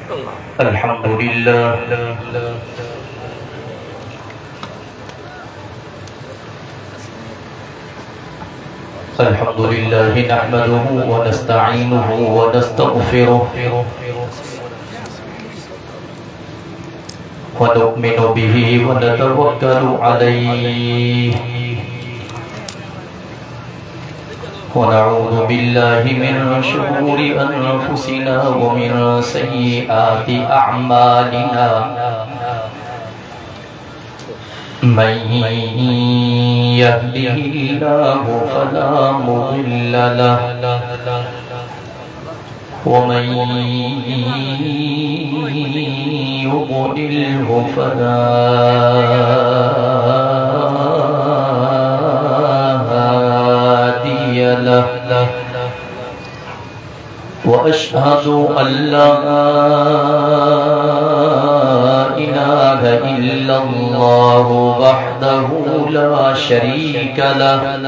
الحمد لله الحمد لله نحمده ونستعينه ونستغفره ونؤمن به ونتوكل عليه ونعوذ بالله من شرور أنفسنا ومن سيئات أعمالنا من يهده الله فلا مضل له ومن يضلله فلا هادي له وأشهد أن لا إله إلا الله وحده لا شريك له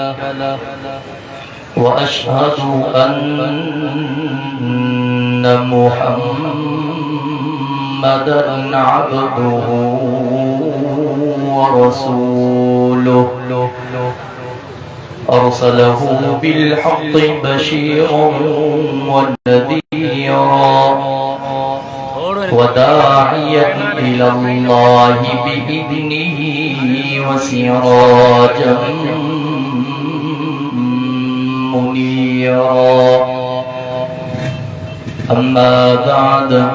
وأشهد أن محمدًا عبده ورسوله أرسله بالحق بشيرا ونذيرا وداعيا إلى الله بإذنه وسراجا منيرا أما بعد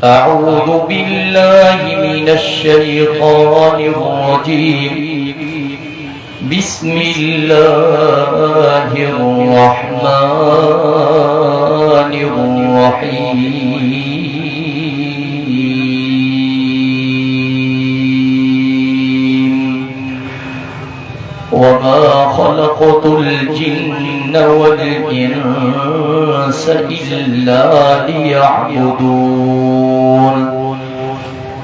أعوذ بالله من الشيطان الرجيم بسم الله الرحمن الرحيم وما خلقت الجن والإنس إلا ليعبدون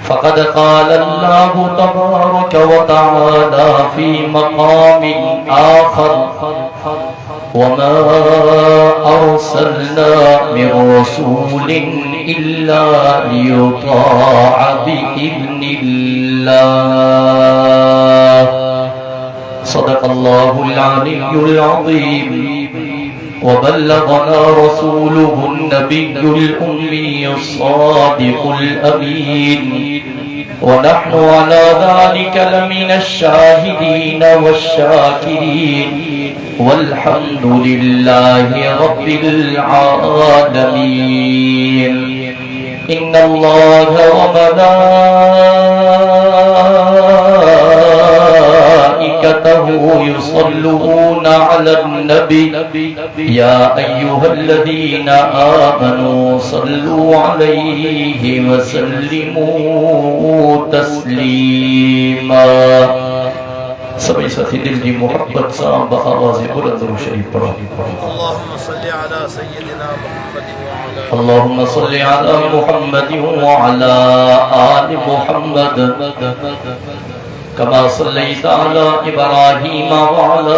فقد قال الله تبارك وتعالى في مقام آخر وما أرسلنا من رسول إلا ليطاع بإذن الله صدق الله العلي العظيم وبلغنا رسوله النبي الأمي الصادق الأمين ونحن على ذلك لمن الشاهدين والشاكرين والحمد لله رب العالمين إن الله وملائكته يصلون على النبي يا أيها الذين آمنوا صلوا عليه وسلموا تسليما سبع ساتھی دل کی محبت صاحب آواز بلند و شریف پڑھو اللهم صل على سيدنا محمد وعلى اللهم صل على محمد وعلى آل محمد كما صليت على إبراهيم وعلى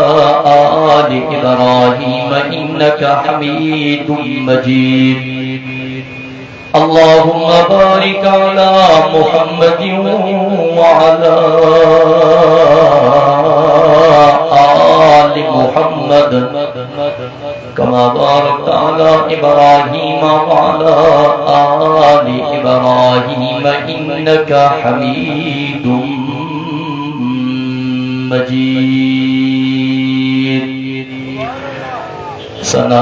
آل إبراهيم إنك حميد مجيد اللهم بارك على محمد وعلى آل محمد كما باركت على إبراهيم وعلى آل إبراهيم إنك حميد مجيد سنا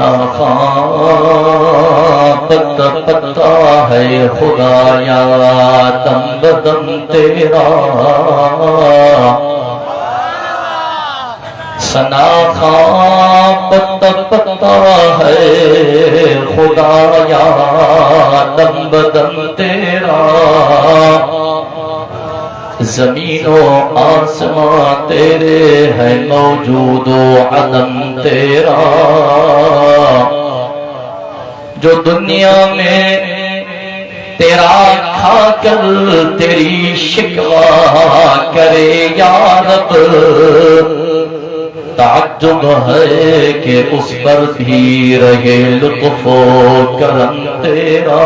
پتا پتا ہے خدایا دم بدم تیرا سنا پتا پتا ہے خدایا دم بدم تیرا زمین و آسمان تیرے ہے موجود و عدم تیرا جو دنیا میں تیرا کھا کر تیری شکوا کرے یا رب تعجب ہے کہ اس پر بھی رہے لطف و کرم تیرا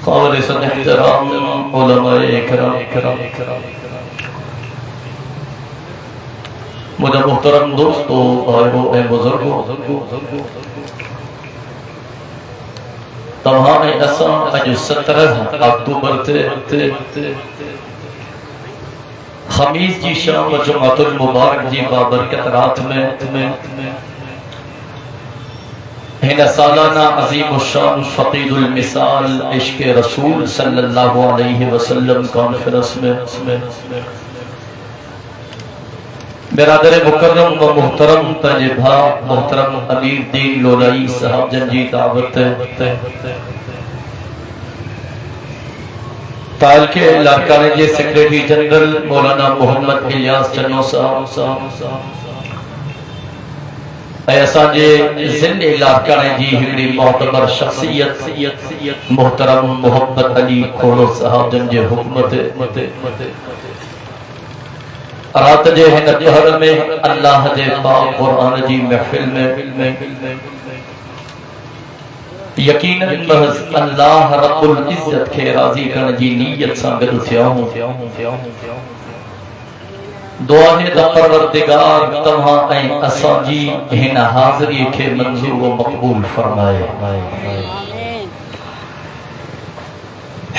قابل صد احترام علماء کرام مجھے محترم دوستو بھائیو اے بزرگو تمہاں ایسا اج 17 اکتوبر تے خمیس جی شام جمعۃ المبارک جی بابرکت رات میں ہن سالانہ عظیم الشان فقید المثال عشق رسول صلی اللہ علیہ وسلم کانفرنس میں برادر مکرم و محترم تجبہ محترم امیر دین لولائی صاحب جنجی دعوت تال کے لارکانے جے سیکریٹری جنرل مولانا محمد الیاس چنو صاحب ایسا جے زند لارکانے جی ہگڑی معتبر شخصیت محترم محمد علی کھوڑو صاحب جنجی حکمت رات جے ہن دہر میں اللہ جے پاک قرآن جی محفل میں یقیناً محض اللہ رب العزت کے راضی کرن جی نیت سان گل تھیا ہوں دعا ہے دا پروردگار تمہاں ایں اساں جی ہن حاضری کے منظور و مقبول فرمائے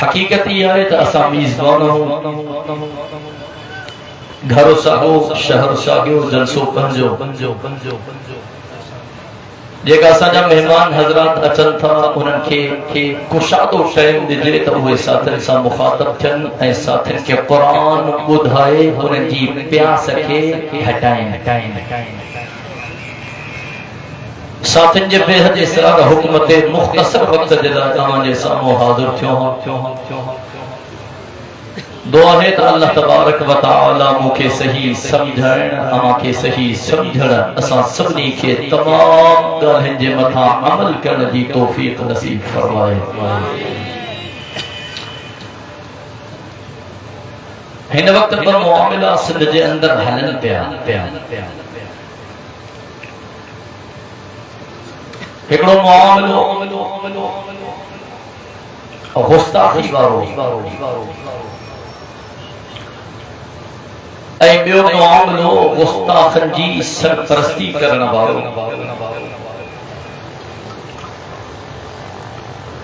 حقیقت یہ ہے کہ اساں میزبان ہوں گھرو ساگو شہر ساگو جلسو پنجو جیگا سانجا مہمان حضرات اچن تھا انہن کے کشادو ٹائم دے تو وہ ساتھن سا مخاطب تھن اے ساتھن کے قرآن بدھائے انہن جی پیاس کے ہٹائیں ساتھن جے بے حد اسرار حکمت مختصر وقت جدا آمانے سامو حاضر تھیوں دعا ہے تو اللہ تبارک و تعالی موکے صحیح سمجھائن اما کے صحیح سمجھڑ اساں سبنی کے تمام گالہن جے متھا عمل کرن جی توفیق نصیب فرمائے ہن وقت پر معاملہ سندھ جے اندر ہلن پیا ہکڑو معاملو غستاخی وارو اے بیو معاملو غستاخن جی سرپرستی کرنا وارو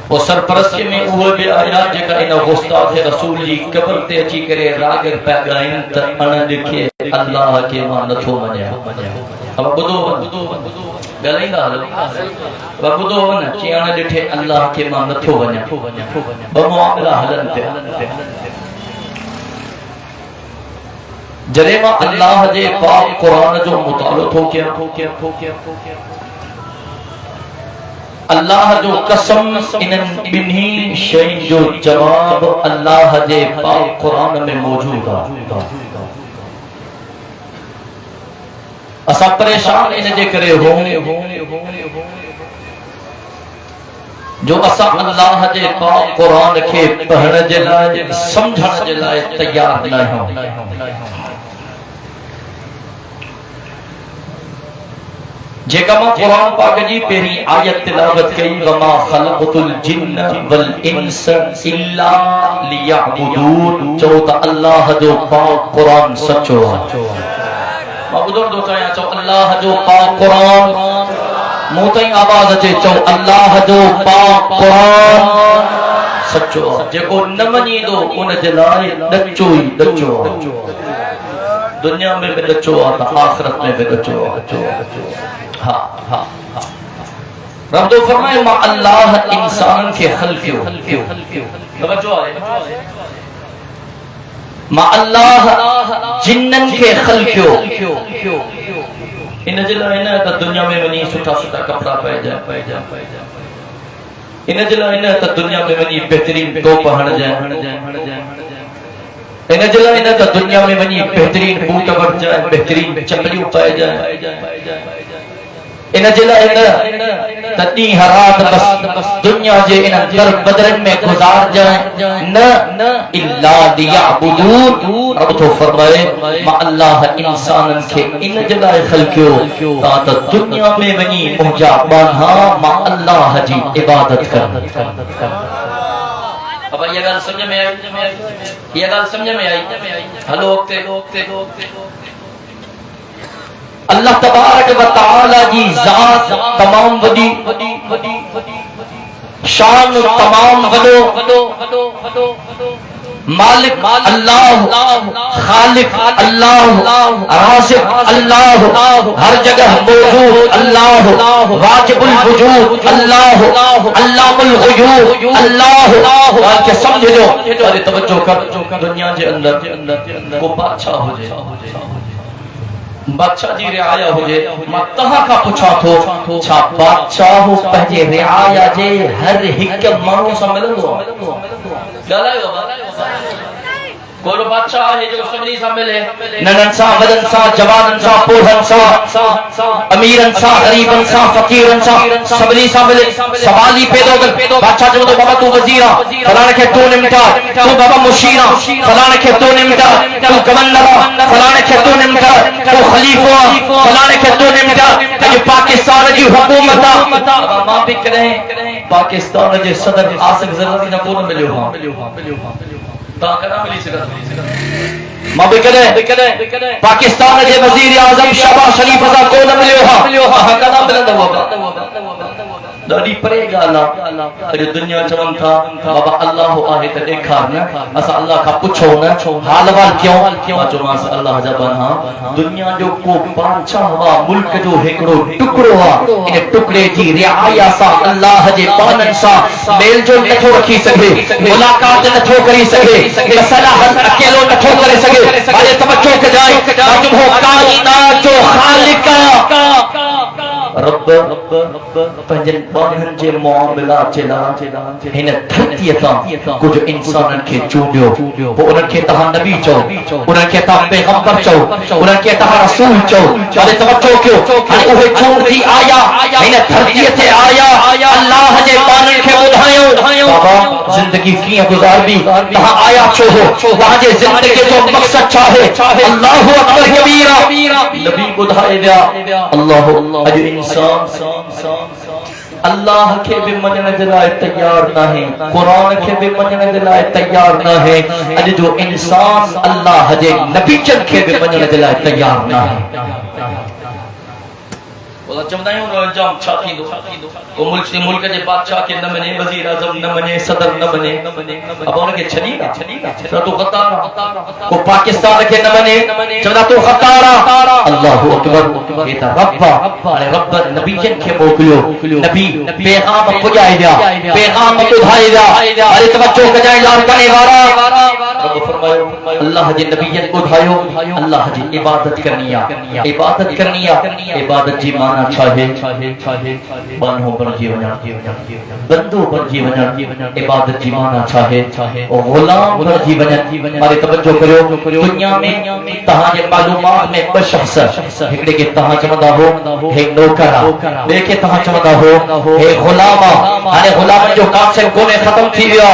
وہ سرپرستی میں اوہ بھی آیا جکا انہا غستاخ رسول جی قبر تے اچھی کرے راگر پیغائن تر انہ لکھے اللہ کے ماں نتھو منیا اب بدو گلائیں گا اب بدو ون چیانا لٹھے اللہ کے ماں نتھو منیا بمعاملہ حلن پہ جرے ماں اللہ جے پاک قرآن جو مطالعہ ہو کیا اللہ جو قسم انن بنہی شئی جو جواب اللہ جے پاک قرآن میں موجود ہے اسا پریشان انہیں جے کرے ہوں جو اسا اللہ جے پاک قرآن کے پڑھن جلائے سمجھن جلائے تیار نہ ہوں جیکا ماں قرآن پاک جی پہری آیت تلاوت کئی وَمَا خَلَقُتُ الْجِنَّ وَالْإِنسَ إِلَّا لِيَعْبُدُونَ چوتا اللہ جو پاک قرآن سچو ماں بدر دو کہاں چو اللہ جو پاک قرآن موتیں آواز اچھے چو اللہ جو پاک قرآن سچو جے کو نمنی دو ان جلائے دچوئی دچو دنیا میں بھی دچو آتا آخرت میں بھی دچو ہاں رب تو فرمائے ما اللہ انسان کے خلقیو توجہ آئے ما اللہ جنن کے خلقیو انہ جلہ انہ تا دنیا میں منی سٹھا کپڑا پائے جائے انہ جلہ انہ تا دنیا میں منی بہترین تو پہن جائے انہ جلہ انہ تا دنیا میں منی بہترین بوٹ بڑھ جائے بہترین چپلیوں پائے جائے انہ جلہ انہ تدی رات بس دنیا جے ان در بدرن میں گزار جائیں نہ الا لیعبدون. رب تو فرمائے ما اللہ انسانن کے ان جلائے خلقیو تا دنیا میں ونی پہنچا بانہا ما اللہ جی عبادت کر. اب یہ گل سمجھ میں آئی؟ یہ گل سمجھ میں آئی؟ ہلو اکتے اللہ تبارک و تعالی جی ذات تمام وڈی شان تمام وڈو مالک اللہ، خالق اللہ، رازق اللہ، ہر جگہ موجود اللہ، واجب الوجود اللہ، علام الغیوب اللہ. آج کے سمجھ لو ارے توجہ کر دنیا کے اندر کو بادشاہ ہو جائے، بادشاہ جی رعایا ہو جائے. میں تہاں کا پوچھا تھو چھا بادشاہ ہو پہجے رعایا جے ہر حکم مانو سا ملن دو گالائے ہو کوئی بادشاہ ہے جو سمجھی سا ملے ننن سا مدن سا جوانن سا پوہن سا امیرن سا غریبن سا فقیرن سا سمجھی سا ملے. سوالی پیدا کر بادشاہ جو تو بابا تو وزیرہ فلانے کے تو نمٹا، تو بابا مشیرہ فلانے کے تو نمٹا، تو گورنر فلانے کے تو نمٹا، تو خلیفہ فلانے کے تو نمٹا. یہ پاکستان کی حکومت ماں بھی کریں پاکستان کے صدر آصف زرزی نہ کون ملے ہاں ماں بھی کریں پاکستان کے وزیر اعظم شہباز شریف ازا کون ملے ہاں کنا ملن دو ڈاڈی پرے گالا اج دنیا چون تھا بابا اللہ آہے تے دیکھار نا اسا اللہ کا پوچھو نا حال وال کیوں جو ماس اللہ جبان ہاں دنیا جو کو بادشاہ ہوا ملک جو ہکڑو ٹکڑو ہوا ان ٹکڑے جی رعایا سا اللہ جے پانن سا میل جو نتھو رکھی سگے، ملاقات نتھو کری سگے، مسئلہ حل اکیلو نتھو کرے سگے. اے توجہ کے جائے تم ہو کائنات جو خالق رب پنجن بانہن جے معاملات چلا ہن دھرتی تا کچھ انسانن کے چونڈیو وہ انہن کے تہا نبی چو، انہن کے تہا پیغمبر چو، انہن کے تہا رسول چو. چلے توجہ کیوں ہن اوہ چونڈی آیا ہن دھرتی تے آیا اللہ جے بانہن کے بدھایو بابا زندگی کیاں گزار بھی تہا آیا چھو ہو وہاں جے زندگی جو مقصد چاہے اللہ اکبر کبیرہ نبی بدھائے دیا اللہ اج انسان اللہ کے بھی مننے دلائے تیار نہ ہے، قرآن کے بھی مننے دلائے تیار نہ ہے. اج جو انسان اللہ جے نبی چن کے بھی مننے دلائے تیار نہ ہے. وہ چمدا ہے انہوں جام چھاتی دو وہ ملک کے بادشاہ کے نہ منے، وزیر اعظم نہ منے، صدر نہ منے. اب انہوں کے چھڑی گا تو غدارا وہ پاکستان کے نہ منے چمدا تو غدارا. اللہ اکبر یہ تا رب نبی جن کے موکلیو نبی پیغام پہنچائے دیا، پیغام بدھائے دیا. ارے توجہ کے جائے یار کرنے والا رب فرمایا اللہ جی نبی جن بدھایو اللہ جی عبادت کرنیا، عبادت کرنیا. عبادت جی مانا چاہے بانہوں پر جی وجہ بندوں پر جی وجہ عبادت جی مانا چاہے غلام پر جی وجہ. مارے توجہ کرو دنیا میں تہاں جے معلومات میں بس شخص ہکڑے کے تہاں چمدا ہو ہے نوکرا، دیکھے تہاں چمدا ہو ہے غلاما. ارے غلام جو کام سے کونے ختم تھی ویا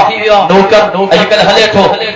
نوکر اجکل ہلے تھو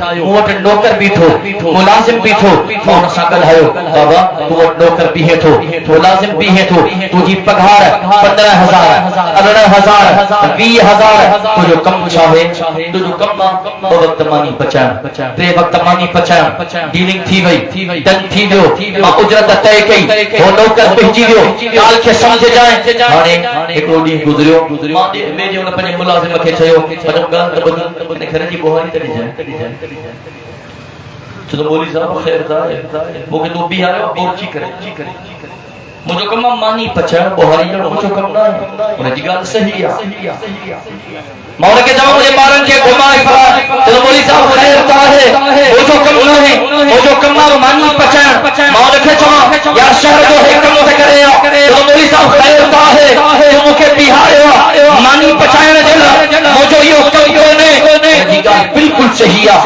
مو وٹ نوکر بیٹھو، ملازم بیٹھو، ان سا گل ہیو بابا تو نوکر بھی ہے تو ملازم بھی ہے تو تجھی پگھار 15,000 18,000 20,000 تو جو کم چاہے تو جو کم وقت مانی پچان تے وقت مانی پچان ڈیلنگ تھی گئی ڈن تھی دیو ماں اجرت طے کئی وہ نوکر بھیجی دیو کال کے سمجھ جائیں. ہانے ایک روڈی گزریو ماں دے میرے ان پنجے ملازم کے چیو پنجم گل بدل نے گھر جی بوہاری تڑی جائے تو بولی صاحب خیر دائے وہ کہ تو بھی آئے اور چی کرے مجھو کم مانی پچھا بوہاری جڑ مجھو کم نہ ہے انہیں جی گال صحیح ہے. مولا کے جمع مجھے بارن کے گھمائے فرا تو بولی صاحب خیر دائے مجھو کم نہ ہے مجھو کم مانی پچھا مولا کے جمع یا شہر جو ہے کم سے کرے تو بولی صاحب خیر دائے تو مکے بھی آئے مانی پچھائے جلا مجھو یہ کم کونے جی گال بالکل صحیح ہے.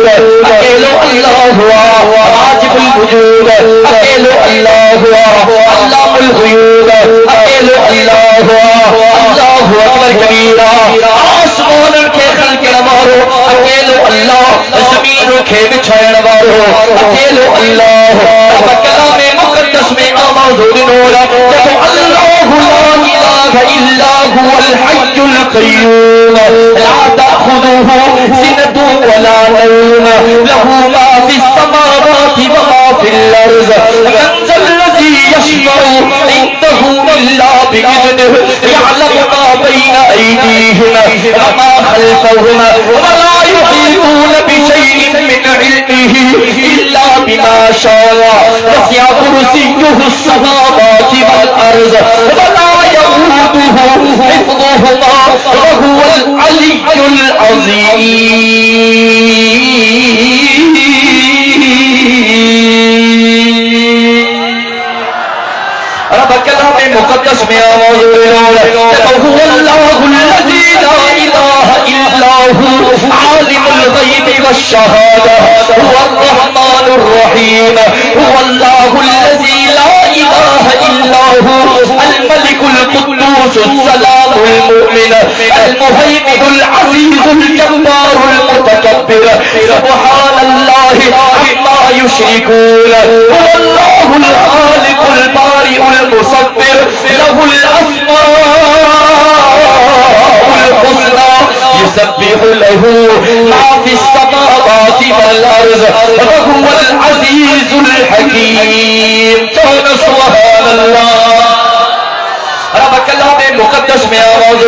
الوجود اکیلو اللہ ہوا واجب الوجود اکیلو اللہ ہوا علام الغیوب اکیلو اللہ ہوا اللہ اکبر کبیرہ آسمان کے خلق نوارو اکیلو اللہ زمین کے بچھائن وارو اکیلو اللہ کلام مقدس میں آواز دنورا جب اللہ لا الہ الا هو الحي القيوم لا تأخذه سنة ولا نوم له ما في السماوات وما في الأرض من ذا الذي يشفع عنده إلا بإذنه يعلم ما بين أيديهم وما خلفهم ولا يحيطون بشيء من علمه إلا بما شاء وسع كرسيه السماوات والأرض ولا يؤوده حفظهما وهو العلي العظيم رب کلام مقدس میں آواز هو اللہ الذی لا الہ الا هو عالم الغیب والشہادہ هو الرحمن الرحیم هو اللہ الذی لا الہ الا هو الملك القدوس السلام المؤمن المهيمن العزيز الجبار المتكبر سبحان الله عما يشركون هو الله الخالق البارئ المصور له الأسماء الحسنى يسبح له ما في السماوات والأرض وهو العزيز الحكيم سبحان الله رب کلام مقدس میں آواز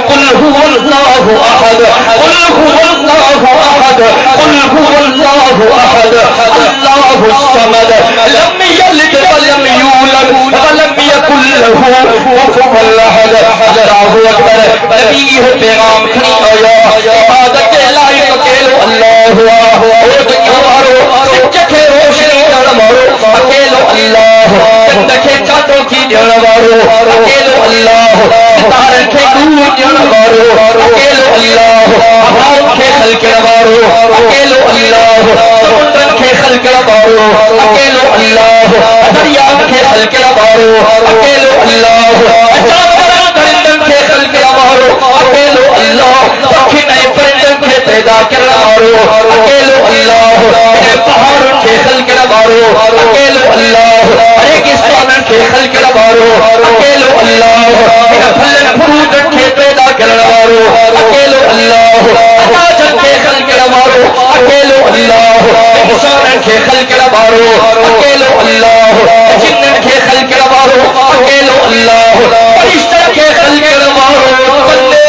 قل هو الله احد قل هو الله احد قل هو الله احد الله الصمد لم يلد ولم يولد ولم يكن له كفوا احد اللہ اکبر نبی ہے پیغام کھڑی آیا عبادت کے لائق اکیلو اللہ اور دنیا مارو سچے کے روشنی جڑ مارو اکیلو اللہ چند کے چاٹوں کی جڑ مارو اکیلو اللہ ستارے کے دور جڑ مارو اکیلو اللہ ابھاؤں کے خلق مارو اکیلو اللہ سمندر کے خلق مارو اکیلو اللہ دریا کے خلق مارو اکیلو اللہ جانوروں درندوں کے خلق مارو اکیلو اللہ پکھی نئے پرندوں کے پیدا کرنا مارو اکیلو اللہ پہاڑوں کے خلق مارو اکیلو اللہ ریگستان کے خلق مارو اکیلو اللہ پھل پھروٹ کے پیدا کرنا مارو اکیلو اللہ اناجن کے خلق مارو اکیلو اللہ انسان کے خلق مارو اکیلو اللہ جن کے خلق مارو اکیلو اللہ فرشتوں کے خلق مارو بندے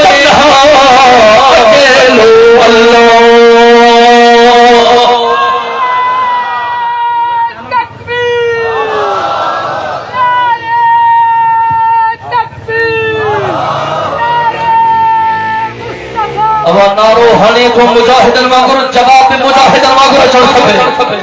تنہا اکیلو اللہ نارو ہنے کو مجاہدن مانگر جواب مجاہدن مانگر چڑھ کھبے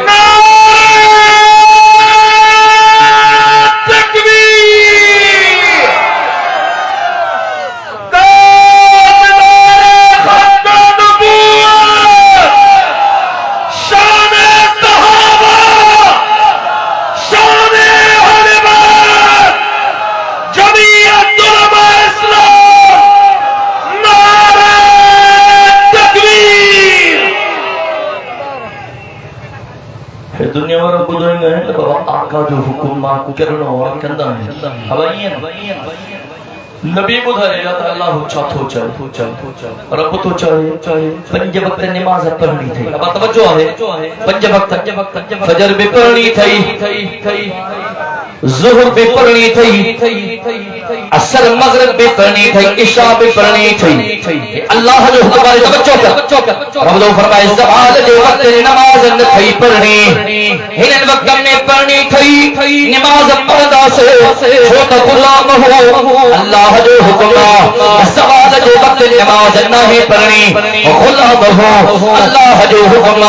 دنیا میں رب دائیں گے آقا جو حکم ماں کرنا اور کندہ ہے ہوائی نبی بدھائے یا اللہ چاہتو چاہے رب تو چاہے پنج وقت نماز پڑھنی تھی اب توجہ ہے پنج وقت فجر بھی پڑھنی تھی ظہر بھی پڑھنی تھی عصر مغرب بھی پڑھنی تھی عشاء بھی پڑھنی تھی اللہ جو حکم ہے توجہ کر رب دو فرمائے زوال دے وقت نماز نہ تھی پڑھنی ہن وقت میں پڑھنی تھی نماز پڑھدا سے چھوٹا غلام ہو اللہ جو حکم زوال دے وقت نماز نہ ہی پڑھنی غلام ہو اللہ جو حکم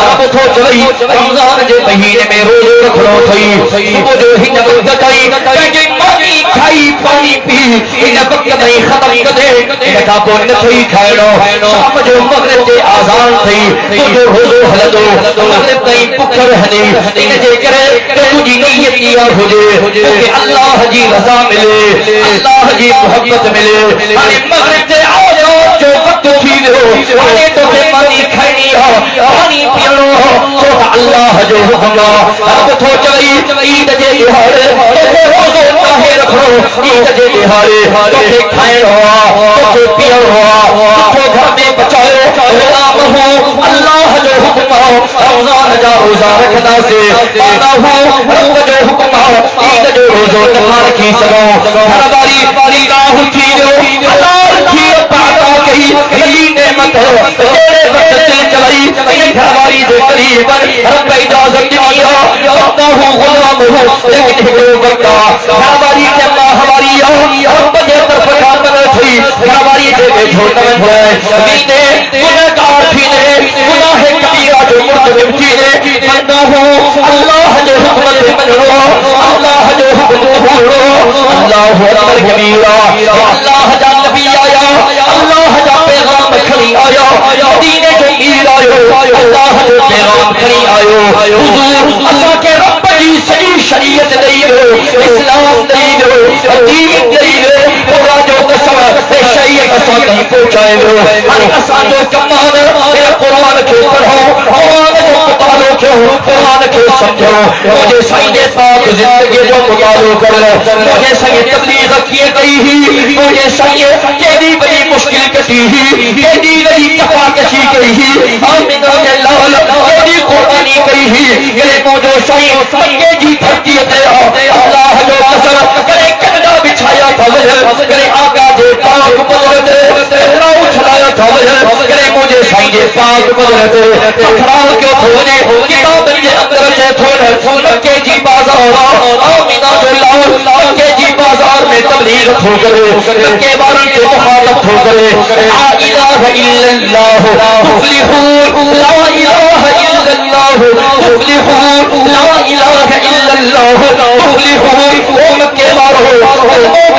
رب تو چوئی رمضان دے مہینے میں روزے رکھنو تھی صبح جو ہی جب گئی کہ مانی کھائی پانی پی ان وقت نہیں ختم کدے ان کا کو ان تھئی کھائڑو شام جو مغرب دے آذان تھی تو جو روزو ہلدو مغرب نہیں پکر ہنی ان جے کرے تجھی نیت کیا ہوجے کہ اللہ جی رضا ملے اللہ جی محبت ملے ہنے مغرب دے آذان جو وقت تھی ہو ہنے تو تے پانی کھانی ہو پانی پیڑو ہو تو اللہ جو حکم اب تو چلی عید جے دہاڑے روزو ناہے رکھو عید جے دہاڑے تو کھائن ہوا تو پیڑ ہوا تو گھر میں بچائے غلام ہو اللہ جو حکم رمضان جا روزہ رکھنا سے پانا ہو رب جو حکم عید جو روزو نہ رکھی سگو ہر باری راہ تھی جو حلال تھی پاتا کہی علی نعمت تیرے وقت دل چلائی ان گھر والی دے قریب رب اجازت دیا پاتا ہو غلام ہو لیکن ہکڑو کرتا گھر والی کے اللہ ہماری رب کے طرف کھاتا تھی گھر والی دے بے جھوٹا ہے مینے گناہگار تھی نے گناہ کبیرہ جو مرتکب تھی نے بندہ ہو اللہ جو حکمت منو اللہ جو حکم ہو اللہ اکبر کبیرہ اللہ جا نبی آیا اللہ جا پیغام کھڑی آیا دین جو میر آیا اللہ جو پیغام کھڑی آیا حضور اللہ کے رب جی صحیح شریعت نہیں ہو اسلام نہیں ہو دین نہیں ہو پورا جو قسم شریعت اساں نہیں پہنچائے ہو ہر اساں جو کمان قرآن کے پڑھو قرآن جو مطالعہ کرو قرآن کے سمجھو مجھے سائیں پاک زندگی جو مطالعہ کرو مجھے سائیں تبلیغ کیے گئی ہی مجھے سائیں کیدی بڑی مشکل کشی ہی کیدی بڑی کفا کشی گئی ہی آمین اللہ کیدی قرآنی گئی ہی کہ مجھے سائیں مکے جی دھرتی تے اللہ جو قسم کرے کنڈا بچھایا تھا کرے آقا دے پاک قدرت راہ چھلایا تھا کرے مجھے سائیں پاک قدرت پکھراؤ کیوں تھونے کتاب کے اندر سے تھوڑے مکے جی بازار آمین اللہ مکے جی بازار میں تبلیغ ہو کرے مکے بارن کے مخاطب ہو کرے لا الہ الا اللہ تفلحون لا الہ الا اللہ تفلحون لا الہ الا اللہ تفلحون او مکے بارو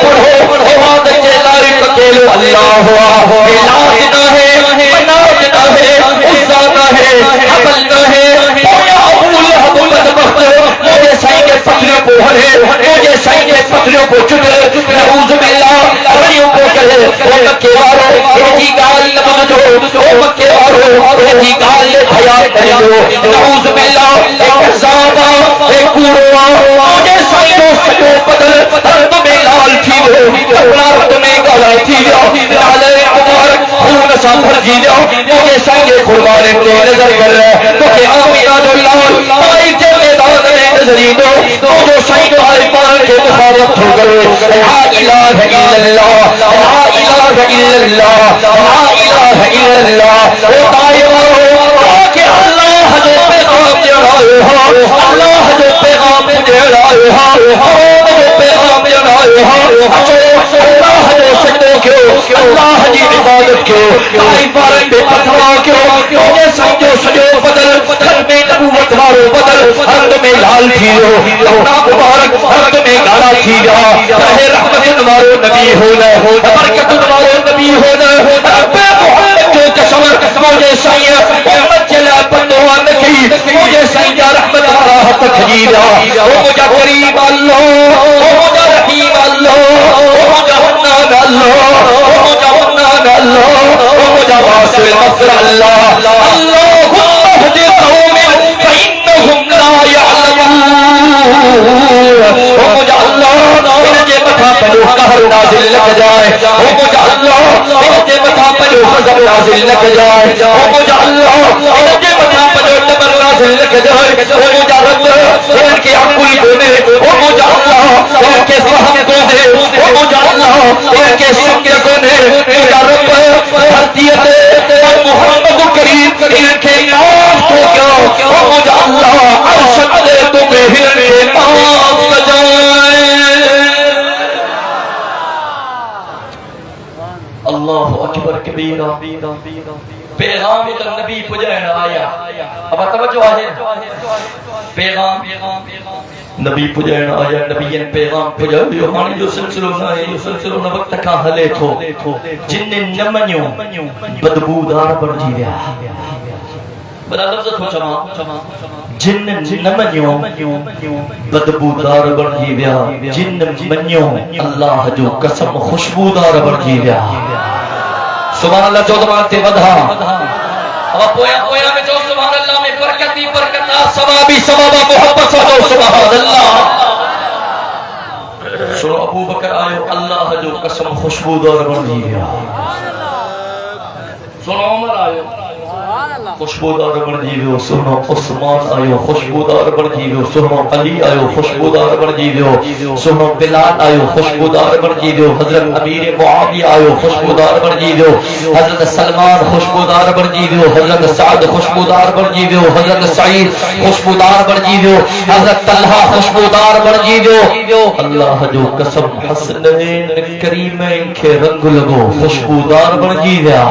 پڑھو عبادت کے لائق اکیلے اللہ ہوا علاج نہ ہے مناج نہ ہے عزا نہ ہے حبل نہ ہے پویا ابو لہب بدبخت مجھے سائیں کے پتھریوں کو ہرے مجھے سائیں کے پتھریوں کو چٹے نعوذ باللہ ہریوں کو کہے او مکے بارو ایجی گال نبض او مکے بارو ایجی گال حیات کریو نعوذ باللہ ایک عذابا ایک کوڑوا مجھے سائیں جو سجو بدل رد میں لال تھی ہو کپڑا رد میں گالا تھی ہو لالے مبارک خون سا بھر جی دو مجھے سائیں قربانے کو نظر کر رہے تو کہ آمینہ جو لال آئی کے میدان میں نظری دو جو سائیں آئی پان کے مخالف ہو گئے لا الہ الا اللہ لا الہ الا اللہ لا الہ الا اللہ او دائیو کہ اللہ جو پیغام دے رہے ہو اللہ جو پیغام دے رہے ہو جو پیغام دے رہے ہو اللہ جو سجدے کیوں اللہ جی عبادت کیوں دائی بارن بے پتھرا کیوں مجھے سمجھو سجو بدل گھر میں نبوت وارو بدل حرد میں لال تھی ہو اپنا مبارک حرد میں گالا تھی گا چاہے رحمت وارو نبی ہونا برکت وارو نبی ہونا رب محمد جو قسم مجھے سائیں محمد چلا پندوان کی مجھے سائیں جا رحمت وارا حق کھجیلا او مجھا قریب اللہ او مجھا رحیم اللہ او مجھا حنان اللہ او مجھا حنان اللہ او مجھا واسع مغفر اللہ اللہم اہد قوم فإنہم لا يعلمون او مجھا اللہ مجھے مٹھا پلو قہر نازل لگ جائے او مجھا اللہ مجھے مٹھا پلو غضب نازل لگ جائے او مجھا اللہ مجھے مٹھا پلو ڈبر نازل لگ جائے او مجھا رب ان کے عقل دونے او مجھا اللہ ان کے فہم دونے او مجھا اللہ ان کے سمجھ دونے مجھا رب دھرتیت اور محمد کریم ان کے نام کو کیا او مجھا اللہ عرشت دے تمہیں ان کے نام بجائے اللہ اکبر کبیرہ پیغام نبی پجائن آیا اب توجہ ہے پیغام نبی پجائن آیا نبیین پیغام پجائے ہانی جو سلسلو نہ ہے، جو سلسلو نہ وقت کا حلے تھو جن نمنیوں بدبودار بڑھ جیویا بڑا لفظ تھو چما جن نمنیوں بدبودار بڑھ جیویا جن منیوں اللہ جو قسم خوشبودار بڑھ جیویا سبحان اللہ چودہ مانتے بدھا اب پویا میں جو سبحان اللہ میں برکتی برکتہ ثوابی ثوابہ محبت سبحان سبحان اللہ سنو ابو بکر آئے اللہ جو قسم خوشبودار بڑھ جیویا سنو عمر آئے خوشبودار بڑھ جیویو سنو عثمان آئے خوشبودار بڑھ جیویو سنو علی آئے خوشبودار بڑھ جیویو سنو بلال آئے خوشبودار بڑھ جیویو حضرت امیر معاویہ آئے خوشبودار بڑھ جیویو حضرت سلمان خوشبودار بڑھ جیویو حضرت سعد خوشبودار بڑھ جیویو حضرت سعید خوشبودار بڑھ جیویو حضرت طلحہ خوشبودار بڑھ جیویو اللہ جو قسم حسنین کریمین کے رنگ لگو خوشبودار بڑھ جیویا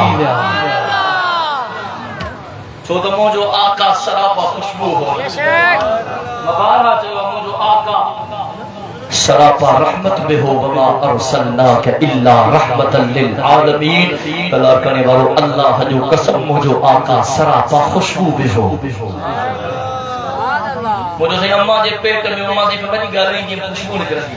چودہ موجو آقا سراپا خوشبو ہو مبارہ جو آقا سراپا رحمت بے ہو وما ارسلناک الا رحمتا للعالمین بلا کرنے والو اللہ جو قسم موجو آقا سراپا خوشبو بے ہو مجھے سے اممہ جے پیٹ میں اممہ سے فمانی گا رہی جی خوشبو نکر دی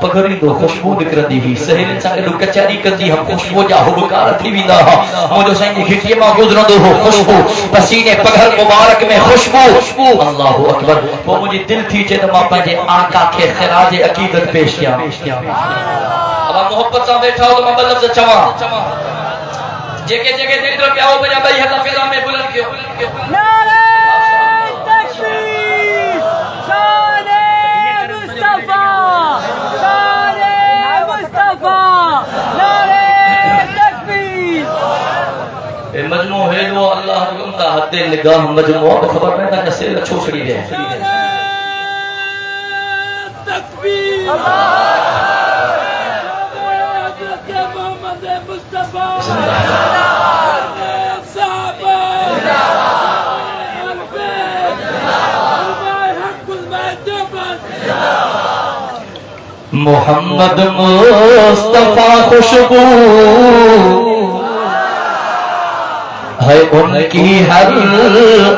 پگھری دو خوشبو نکر دی ہوئی سہیل انسان کے لوگ کچاری کر دی ہم خوشبو جا ہو بکار تھی بھی نہ مجھے سے انجی گھٹی ماں گزرن دو ہو خوشبو پسینے پگھر مبارک میں خوشبو اللہ اکبر وہ مجھے دل تھی چھے تو ماں پہنجے آقا کے خراج عقیدت پیش کیا اب ہم محبت سے بیٹھا ہو تو ماں بلفظ چوا جگہ جگہ دل رو پیا ہو بجا بھائی اللہ فضا میں بلند کیوں مجموع ہے جو اللہ کا حد نگاہ مجموع خبر میں تھا کسے لچھو سڑی دے تکبیر محمد مصطفیٰ خوشبو ہے ان کی ہر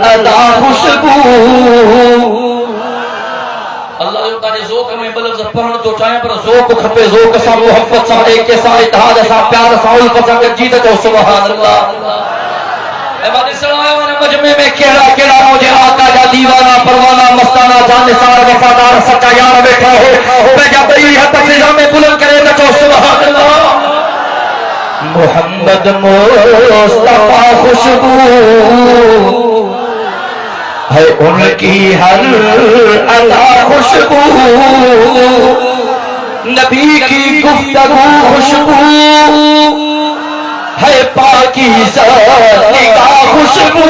ادا خوشبو اللہ جو تاجے ذوق میں بلفظ پڑھن تو چاہیں پر ذوق کھپے ذوق سا محبت سا ایک کے سا اتحاد سا پیار سا الفت سا جیت جو سبحان اللہ اے بات سلام مجمع میں کیڑا مجھے آقا جا دیوانہ پروانہ مستانہ جانسار وفادار سچا یار بیٹھا ہو میں جب بئی حد فضا میں بلند کرے جو سبحان اللہ محمد مصطفیٰ خوشبو ہے ان کی ہر ادا خوشبو نبی کی گفتگو خوشبو ہے پاکیزہ نگاہ خوشبو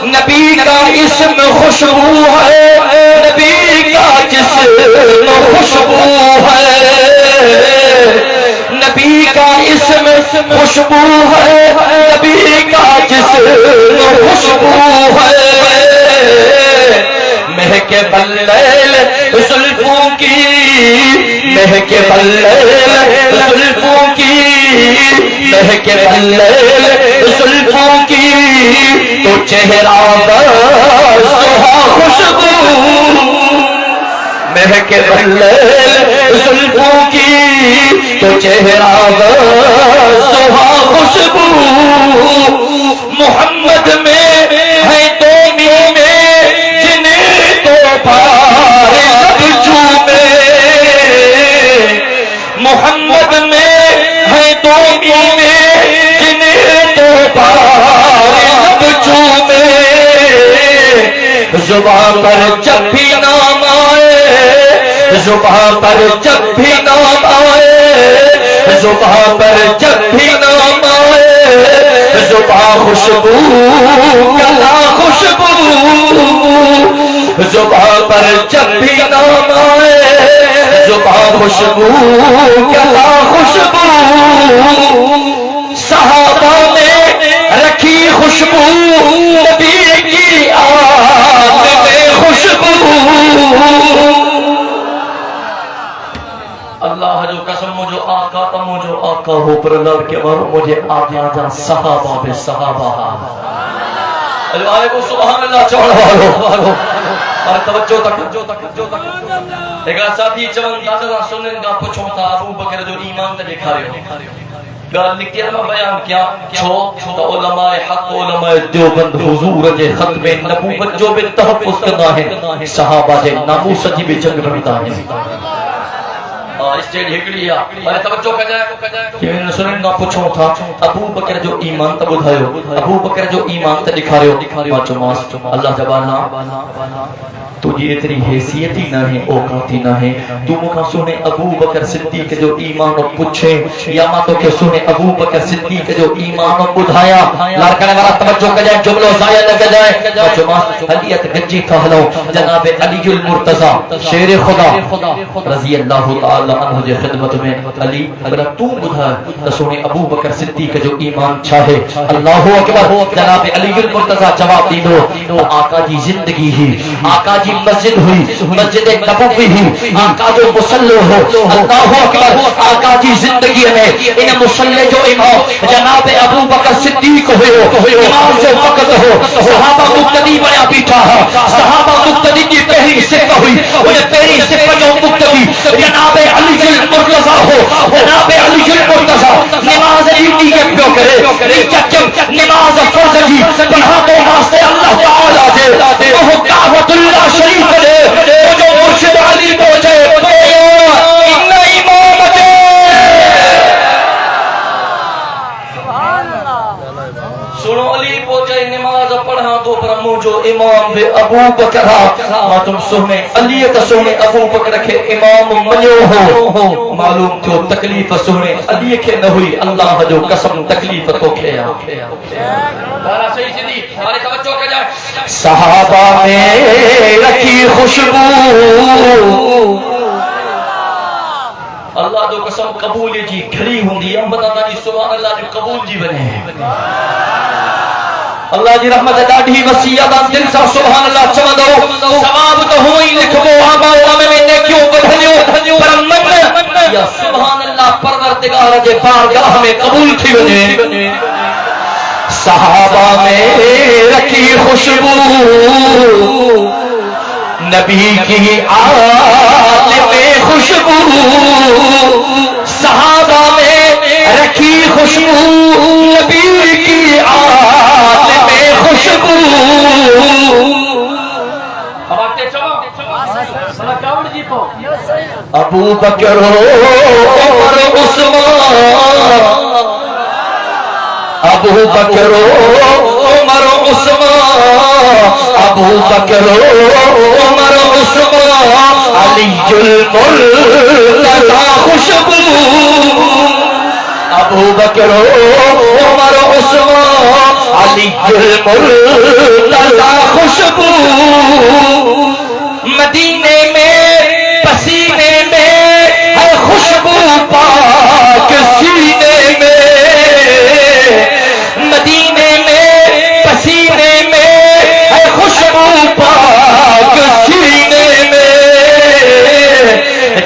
نبی کا اسم خوشبو ہے نبی کا جسم خوشبو ہے نبی کا اسم خوشبو ہے نبی کا جسم خوشبو ہے مہک بلیل زلفوں کی مہک بلیل زلفوں کی مہک بلیل زلفوں کی تو چہرہ سہا خوشبو مہک بلیل زلفوں کی تو چہرہ سہا خوشبو محمد میں ہے تو محمد میں ہے تو جنہیں تو پار چومے زبان پر جب بھی نام آئے زبان پر جب بھی نام آئے زبان پر جب بھی نام آئے زبان خوشبو کلا خوشبو زبان پر جب بھی نام آئے زبان خوشبو کلا خوشبو صحابہ نے رکھی خوشبو نبی کی آن میں آقا ہو پر لڑ کے اور مجھے آگے آجا صحابہ بے صحابہ علیہ سبحان اللہ چوڑا اور توجہ تک ایک ساتھی چون دادا سنن کا پوچھو تھا ابو بکر جو ایمان تے دکھا رہے ہو گال لکھیا میں بیان کیا چھو تو علماء حق علماء دیوبند حضور جے ختم نبوت جو بے تحفظ کرنا ہے صحابہ جے ناموس جی بے جنگ بنتا ہے اسٹیج ہکڑی ہے اور توجہ کر جائے کہ میں نے سنن کا پوچھو تھا ابو بکر جو ایمان تے بدھایو ابو بکر جو ایمان تے دکھا رہے ہو چماس اللہ جبانا تجھے اتنی حیثیت ہی نہ ہے اوقات ہی نہ ہے تو مکہ سنے ابو بکر صدیق جو ایمان و پوچھے یا ماں تو کہ سنے ابو بکر صدیق جو ایمان و بدھایا لارکنے والا توجہ کر جائے جملوں ضائع لگ جائے جماعت علیت گجی کہلو جناب علی المرتضی شیر خدا رضی اللہ تعالی عنہ جے خدمت میں علی اگر تو بدھا تو سنے ابو بکر صدیق جو ایمان چاہے اللہ اکبر جناب علی المرتضی جواب دی دو آقا جی زندگی ہی آقا جی مسجد ہوئی مسجد نبوی ہوئی آقا جو مسلح ہو اللہ اکبر آقا جی زندگی میں ان مسلح جو امام جناب ابو بکر صدیق ہوئے ہو امام جو وقت ہو صحابہ مقتدی بنیا بیٹھا ہے صحابہ مقتدی کی پہلی صفت ہوئی انہیں پہلی صفت جو مقتدی جناب علی المرتضی ہو جناب علی المرتضی نماز عیدی کے پیو کرے جب نماز فرض جی پڑھا تو واسطے اللہ تعالیٰ دے وہ دعوت اللہ شریف دے وہ جو مرشد علی پہنچے ان امام دے سنو علی پہنچے نماز پڑھا تو برمو جو امام دے ابو بکر ما تم سنے علی تسنے ابو بکر کے امام منیو ہو معلوم تو تکلیف سنے علی کے نہ ہوئی اللہ جو قسم تکلیف تو کھیا دارا صحیح سیدھی ہمارے توجہ کر جائے صحابہ میں رکھی خوشبو اللہ جو قسم قبول جی کھڑی ہوندی ہم بتاتا جی سبحان اللہ جو قبول جی بنے اللہ جی رحمت ڈاڈھی وسیعت دل سا سبحان اللہ چوندو ثواب تو ہوئی لکھو آبا میں نیکیوں بدھنیو پر من یا سبحان اللہ پروردگار جے بارگاہ میں قبول تھی ونے صحابہ میں رکھی خوشبو نبی کی آل میں خوشبو صحابہ میں رکھی خوشبو نبی کی آل میں خوشبو ابو بکر عمر عثمان ابو بکر عمر عثمان ابو بکر عمر عثمان علی المرتضی خوشبو ابو بکر عمر عثمان علی المرتضی خوشبو مدینے میں پسینے میں ہے خوشبو پاک سینے میں مدینے میں پسینے میں ہے خوشبو پاک سینے میں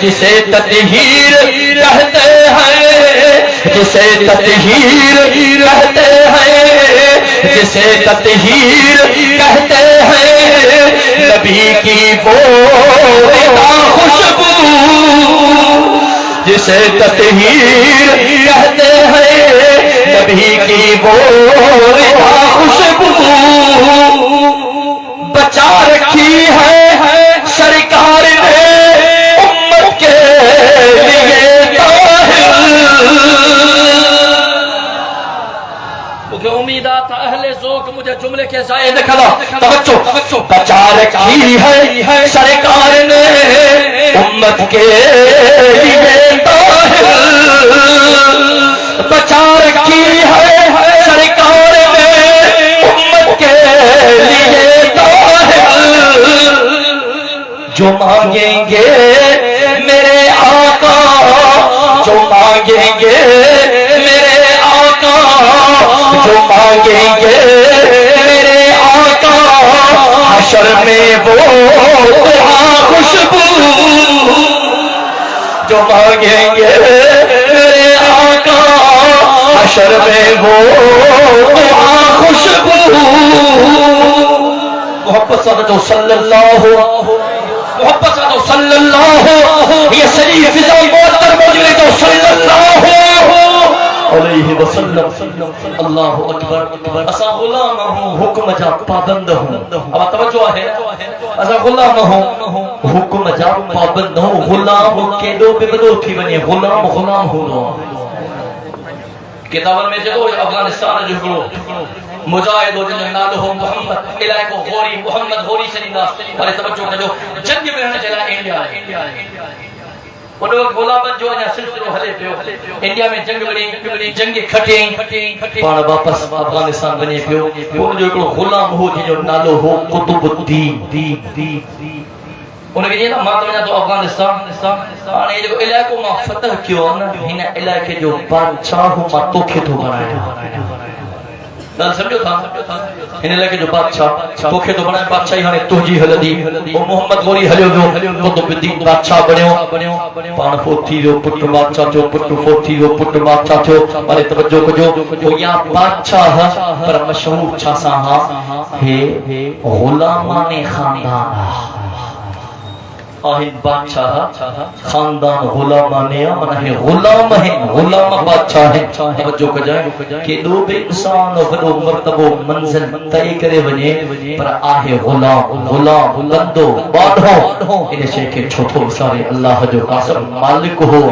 جسے تطہیر کہتے ہیں جسے تطہیر کہتے ہیں جسے تطہیر کہتے ہیں نبی کی وہ خوشبو جسے تطہیر کہتے ہیں نبی کی وہ خوشبو بچا رکھی ہے سرکار نے امت کے لیے کیونکہ امیدات اہل ذوق مجھے جملے کے ضائع نہ کرا توجہ بچا رکھی ہے سرکار نے امت کے لیے بچا رکھی ہے سرکار نے امت کے لیے جو مانگیں گے میرے آقا جو مانگیں گے میرے آقا جو مانگیں گے میرے آقا حشر میں وہ دعا خوشبو جو مانگیں گے میرے آقا محشر میں وہ دعا خوشبو محبت صلی اللہ محبت صلی اللہ یہ شریف فضا معطر موجود تو صلی اللہ علیہ وسلم اللہ اکبر اسا غلام ہوں حکم جا پابند ہوں اب توجہ ہے اسا غلام ہوں حکم جا پابند ہوں غلام کیڈو بے بدو تھی ونی غلام غلام ہوں کتابن میں جو افغانستان جو مجاہد ہو جن نالو ہو محمد علاقہ غوری محمد غوری شریندہ اور توجہ جو جنگ میں رہنے چلا انڈیا ان وقت غلامت جو ہے سلسلو ہلے پیو انڈیا میں جنگ بنی جنگ کھٹیں پان واپس افغانستان بنے پیو ان جو غلام ہو جو نالو ہو قطب الدین ان کے نا مات میں تو افغانستان اور یہ جو علاقہ میں فتح کیو نا ہن علاقے جو بادشاہ ما توکھے تو بنایا گل سمجھو تھا ہن علاقے جو بادشاہ توکھے تو بنایا بادشاہی ہنے تہجی ہلدی او محمد غوری ہلیو جو قطب الدین بادشاہ بنیو پان فوتھی جو پٹ بادشاہ جو پٹ فوتھی جو پٹ بادشاہ تھو اور توجہ کجو وہ یا بادشاہ پر مشہور چھا سا ہے غلامان خاندان آہن بادشاہ خاندان غلامانیا منہ غلام ہیں غلام بادشاہ ہیں توجہ کجائے کہ دو بے انسان وڈو مرتبو منزل طے کرے ونے پر آہے غلام غلام بندو باڈھو انہیں شے کے چھوٹو سارے اللہ جو قاسم مالک ہو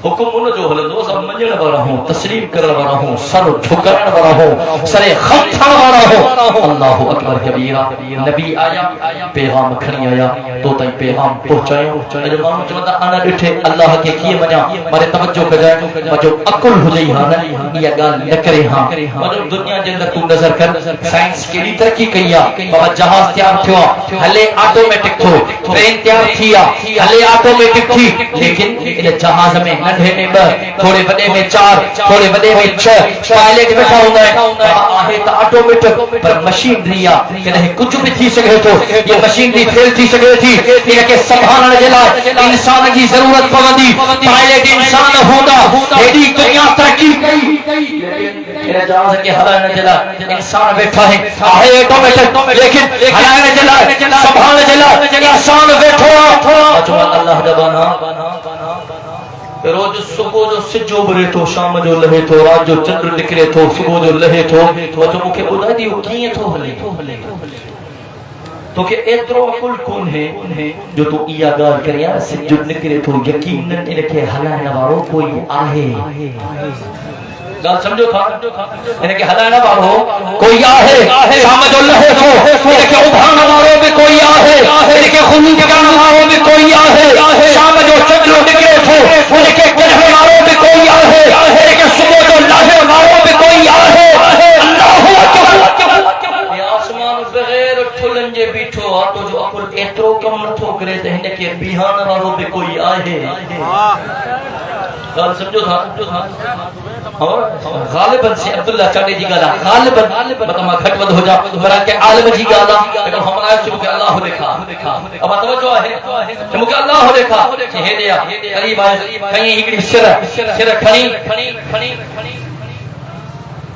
حکم ان جو ہلندو سب منجن والا ہوں تسلیم کرنے والا ہوں سر جھکانے والا ہوں سر خم تھانے والا ہوں اللہ اکبر کبیرہ نبی آیا پیغام کھنی آیا تو تائی پیغام پہنچائیں جو مانو چمتا آنا ڈٹھے اللہ کے کیے منیا مارے توجہ کجائے جو عقل ہو جائی ہاں یا گال نکرے ہاں جو دنیا جندر تو نظر کر سائنس کے لیے ترقی کیا بابا جہاز تیار تھوا ہلے آٹومیٹک تھو ٹرین تیار تھیا ہلے آٹومیٹک تھی لیکن جہاز میں ننھے میں تھوڑے بڑے میں 4 تھوڑے بڑے میں 6 پائلٹ بیٹھا ہوتا ہے آہے تا آٹومیٹک پر مشینری کہ نہیں کچھ بھی تھی سکے تو یہ مشینری فیل تھی سکے تھی یہ کہ سنبھالنے کے لیے انسان کی ضرورت پوندی پائلٹ انسان ہوتا ایڈی دنیا ترقی میرے جہاز کے ہلانے چلا انسان بیٹھا ہے آہے آٹومیٹک لیکن ہلانے چلا سنبھالنے چلا انسان بیٹھا جو اللہ دبانا روز صبح جو سجو برے تو شام جو لہے تو رات جو چندر نکرے تو صبح جو لہے تو تو مکھے بدھائی دیو کیے تو ہلے تو کہ ایترو عقل کون ہے جو تو ایا گال کریا سجو نکرے تو یقیناً انکے ہلانے وارو کوئی آہے گال سمجھو تھا انکے ہلانے وارو کوئی آہے شام جو لہے تو انکے ابھانے وارو بھی کوئی آہے انکے خلوط کرنے وارو بھی کوئی آہے شام جو چندر نکرے تو انکے کڑھے وارو بھی کوئی آہے انکے صبح جو لہے وارو بھی کوئی آہے اللہ اکبر یہ آسمان بغیر ٹھلن جے بیٹھو آٹو جو عقل ایترو کم نتھو کرے تے ہنکے بیہان وارو بھی کوئی آہے گال سمجھو تھا غالباً سے عبداللہ چاہتے جی گالا غالباً بتما گھٹ ود ہو جا برا کہ عالم جی گالا لیکن ہمارا ہے کہ اللہ دیکھا اب توجہ ہے کہ مجھے اللہ دیکھا ہے دیا قریب آئے کہیں ہی سر کھنی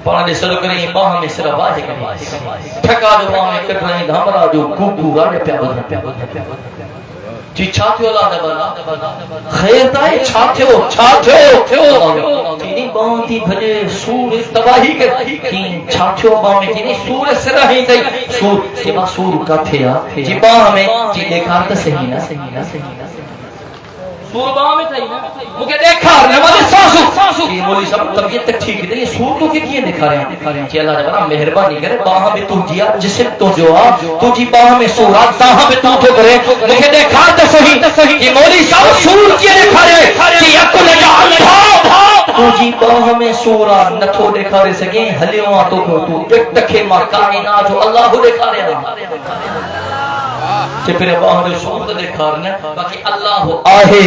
پانا دے سر کریں باہ میں سر باہے کریں ٹھکا جو باہ میں کر رہے دھامرا جو گوگو رانے پیا بدھا جی چھاتیو اللہ دبانا خیر دائی چھاتیو تینی باندی بھلے سور تباہی کر تین چھاتیو باہ میں تینی سور سرہی دائی سور کا تھیا جی باہ میں جی دیکھا تا صحیح نا سور باہ میں تھا مجھے دیکھا نماز ساسو یہ مولی سب طبیعت تک ٹھیک ہے یہ سور تو کیے دکھا رہے ہیں کہ اللہ جبرا مہربانی کرے باہ میں تو جیا جسم تو جو تو جی باہ میں سورات تاہاں میں تو کرے مجھے دیکھا تا صحیح یہ مولی سب سور کیے دکھا رہے کہ یکل جان تو جی باہ میں سورا نتھو دکھا رہے سکیں ہلیوں تو ایک تکھے ماں کائنات جو اللہ دکھا رہے ہیں سے پھر باہر سوند دے کارنے باقی اللہ آہے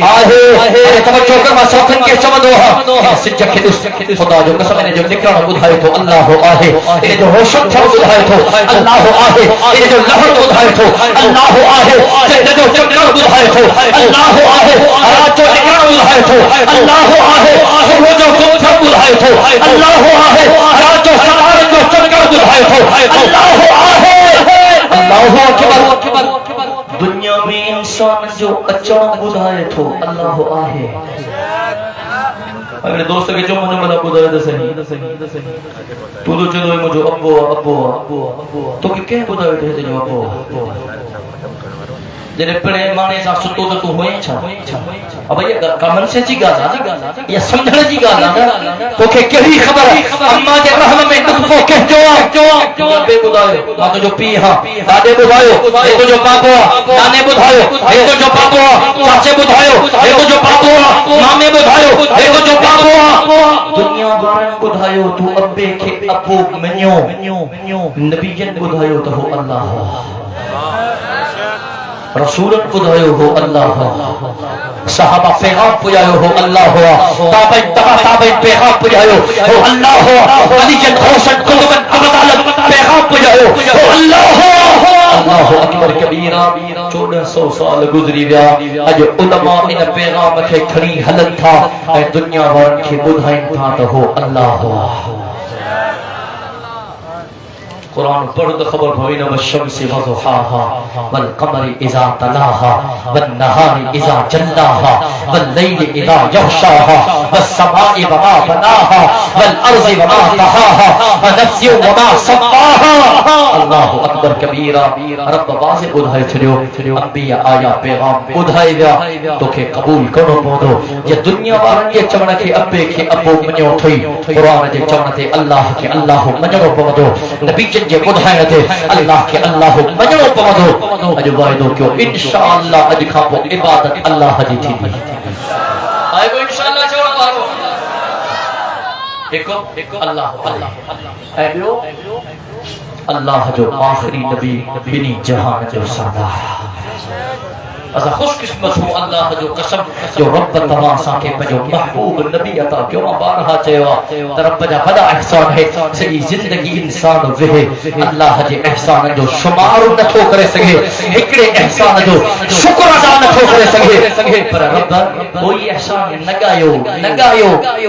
آہے توجہ کر مسافن کے چمدو ہاں سجا کے دوست خدا جو قسم نے جو نکلنا بدھائے تو اللہ آہے انہیں جو روشن تھا بدھائے تو اللہ آہے انہیں جو لہر بدھائے تو اللہ آہے جدد و چمدو بدھائے تو اللہ آہے رات جو نکلنا بدھائے تو اللہ آہے صبح جو گمتھا بدھائے تو اللہ آہے رات جو سمار جو چمدو بدھائے تو اللہ آہے اللہ اکبر دنیا میں انسان جو اچانک بدھائے تو اللہ آہے میرے دوست کے جو مجھے ملا بدھائے دے صحیح تو چلو مجھے ابو تو کیا بدھائے دے جو ابو جنہیں پڑے مانے سا ستو تو ہوئے چھا اب یہ کامن سے چی گالا یہ سمجھنے چی گالا تو کہ کہی خبر اما جے رحم میں نطفو کہہ جو بے بدھائے ماں تو جو پی ہاں دادے بدھائے ایک جو پاپو نانے بدھائے ایک جو پاپو چاچے بدھائے ایک جو پاپو مامے بدھائے ایک جو پاپو دنیا بارن بدھائے تو ابے کے ابو منیو نبیین بدھائے تو ہو اللہ رسولت بدھائے ہو اللہ صحابہ پیغام پجائے ہو اللہ تابعین پیغام پجائے ہو اللہ علی جن حسن قلبن ابدالت پیغام پجائے ہو اللہ اکبر کبیرہ 1400 سال گزری ویا اج علماء ان پیغام کے کھڑی حلت تھا اے دنیا وارن کے بدھائیں تھا تو ہو اللہ قرآن پڑھ خبر بھوئین والشمس وضحاها والقمر اذا تلاها والنهار اذا جلاها والليل اذا يغشاها والسماء وما بناها والارض وما طحاها ونفس وما سواها اللہ اکبر کبیرہ رب واضح بدھائے چھڑیو انبیاء آیا پیغام بدھائے گیا تو کہ قبول کرو پودو یہ دنیا وارن کے چمڑ کے ابے کے ابو منیو تھئی قرآن کے چمڑ تے اللہ کے اللہ منجو پودو نبی جے بدھائے تھے اللہ کے اللہ منجو پودو اج وعدو کیوں انشاءاللہ اج کھاپو عبادت اللہ جی تھی آئے وہ انشاءاللہ چھوڑا مارو ایکو اللہ اے بیو اللہ جو آخری نبی بنی جہان جو سردار ازا خوش قسمت ہوں اللہ جو قسم جو رب تماسا کے پجو محبوب نبی عطا کیوں بارہا چیوا رب جا بڑا احسان ہے سجی زندگی انسان وہے اللہ جے احسان جو شمار نتھو کرے سگے ہکڑے احسان جو شکر ادا نتھو کرے سگے پر رب کوئی احسان نگایو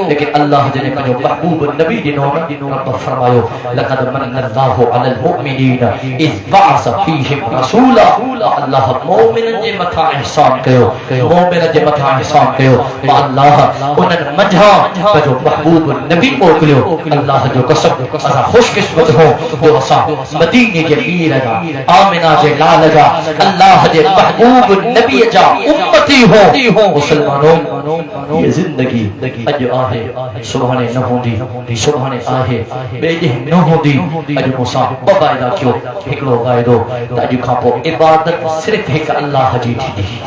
لیکن اللہ جے پجو محبوب نبی دینو رب فرمایو لقد من اللہ علی المؤمنین اذ بعث فیہم رسولا اللہ مومن جے احسان کہو مومن جے متھا احسان کہو ما اللہ انن منجھا جو محبوب نبی موکلیو اللہ جو قسم اسا خوش قسمت ہو جو اسا مدینے جے پیر جا آمنہ جے لال جا اللہ جے محبوب نبی جا امتی ہو مسلمانوں یہ زندگی اج آہے سبحانے نہ ہوندی سبحانے آہے بے جے نہ ہوندی اج موسیٰ بقاعدہ کیوں ہکڑو قائدو اج کھاپو عبادت صرف ایک اللہ جی تھی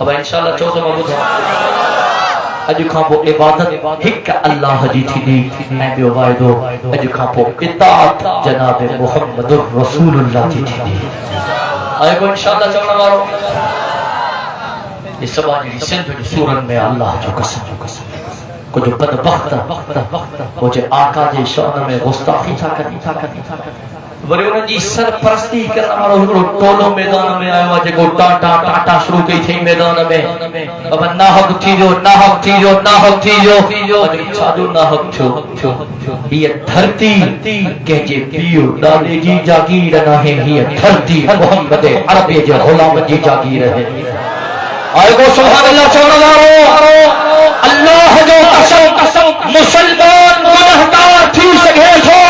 اب انشاءاللہ چوتھا مبود اج کھاپو عبادت ایک اللہ جی تھی اے بیو وائدو اج کھاپو اطاعت جناب محمد رسول اللہ جی تھی آئے کو انشاءاللہ چونا مارو اس سبانی سندھ جو سورن میں اللہ جو قسم کو جو بدبخت وہ جو آقا جے شان میں گستاخی تھا کرنی وری انہوں جی سرپرستی کرنا مارو ہکڑو ٹولو میدان میں آیا جے کو ٹاٹا شروع کی تھی میدان میں اب ناحق تھی جو چھاڑو ناحق چھو یہ دھرتی کہجے پیو ڈالے جی جاگیر نہ ہے یہ دھرتی محمد عربی جو غلام جی جاگیر ہے آئے کو سبحان اللہ چوڑا دارو اللہ جو قسم مسلمان گنہگار تھی سکے تھو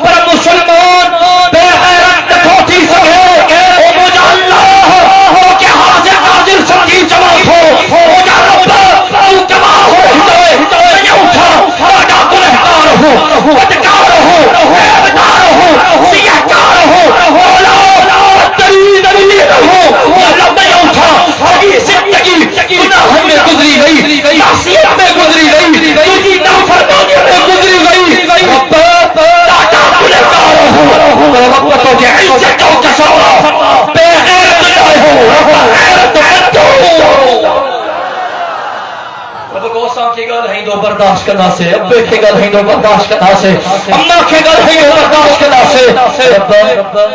پر مسلمان بے غیرت نتھو تھی سکے او مجھا اللہ کہ حاضر سمجھی جواب ہو مجھا رب تو جمع ہو ہدوئے اٹھا آڈا گنہگار ہو بدکار ہو عیبدار ہو سیہکار ہو مولا بدترین امیر ہو یا رب نہیں اٹھا آگی زندگی گناہ میں گزری گئی معصیت میں گزری گئی تجھی نافرمانی میں گزری گئی رب برداشت کرنا سے ابے کے گل ہے تو برداشت کرنا سے اماں کے گل ہے تو برداشت کرنا سے رب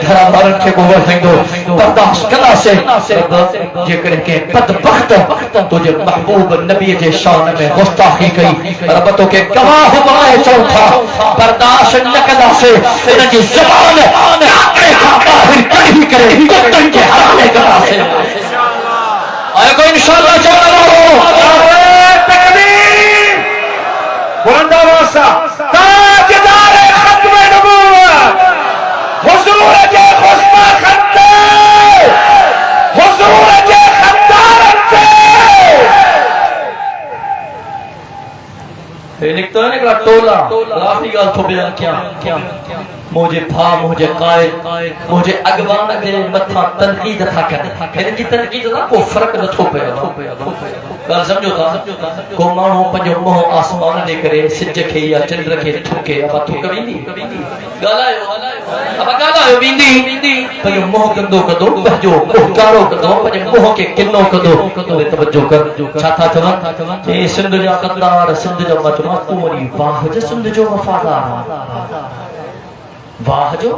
گھر والوں کے گوبر ہے تو برداشت کرنا سے رب یہ کرے کہ بدبخت تجھے محبوب نبی کے شان میں گستاخی کی رب تو کے گواہ بنائے چوتھا برداشت نہ کرنا سے ان کی زبان آقے کا باہر کڑی کرے کتن کے حرامے کرنا سے آئے کو انشاءاللہ چاہتا رہو تکبیر بلند آواز تاجدار ختم نبوت حضور کے خسمہ خطے حضور کے خطارتے یہ لکھتا ہے نکلا ٹولا آخری گال تو بیان کیا مجھے بھا مجھے قائد مجھے اگوان دے متھا تنقید تھا کر ان کی تنقید تھا کو فرق نہ تھو پیا گال سمجھو تھا کو مانو پنجو مہو آسمان دے کرے سج کے یا چندر کے تھوکے ابا تھوک ویندی گال آئے ویندی پنجو مہو کندو کدو بہجو کارو کدو پنجو مہو کے کنو کدو توجہ کر چھا تھا چون اے سندھ جا قدار سندھ جا مچما کومری واہ جا سندھ جو وفادار واہ جو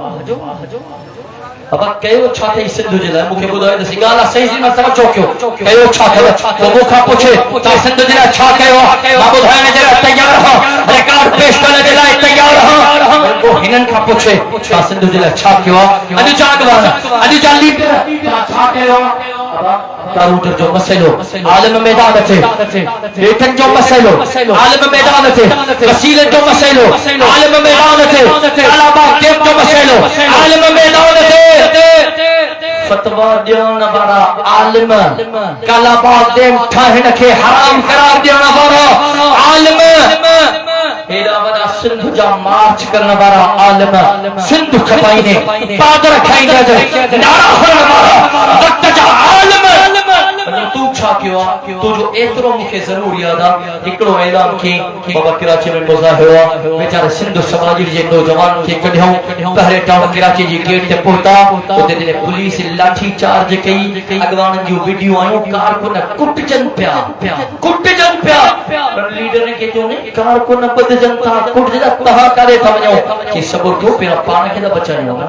اب کہو چھا تھے سندھ جلا مکھے بدھائے دسی گالا صحیح سی میں سمجھو کیوں کہو چھا تھے تو وہ کھا پوچھے تا سندھ جلا چھا کہو ما بدھائے نے جلا تیار ہاں ریکارڈ پیش کرنے جلا تیار ہاں وہ ہنن کھا پوچھے تا سندھ جلا چھا کہو اجو جاگوانا اجو جالی چھا کہو کاروٹر جو مسئلو عالم میدان تھے ایٹن جو مسئلو عالم میدان تھے وسیلے جو مسئلو عالم میدان تھے طلبہ کیمپ جو مسئلو عالم میدان تھے فتوا دینا بارا عالم طلبہ دیم ٹھاہن کے حرام قرار دینا بارا عالم ایڈا وڈا سندھ جا مارچ کرنا بارا عالم سندھ کھپائینے پادر کھائینے جائے نارا ہونا بارا وقت جا عالم تو چھا کیوں تو جو ایترو مکھے ضرور یادا اکڑو اعلان کی بابا کراچی میں مظاہر ہوا بیچارے سندھ سماجی جے نوجوان کے کڈھیوں پہلے ٹاؤن کراچی جی گیٹ تے پہتا اوتے دے پولیس لاٹھی چارج کئی اگوان جو ویڈیو آیوں کارکن کٹجن پیا پر لیڈر نے کہتے ہیں کارکن بدجن تا کٹجن تہا کرے تھا ونجو کہ صبر کیوں پیرا پان کے دا بچانے ہوگا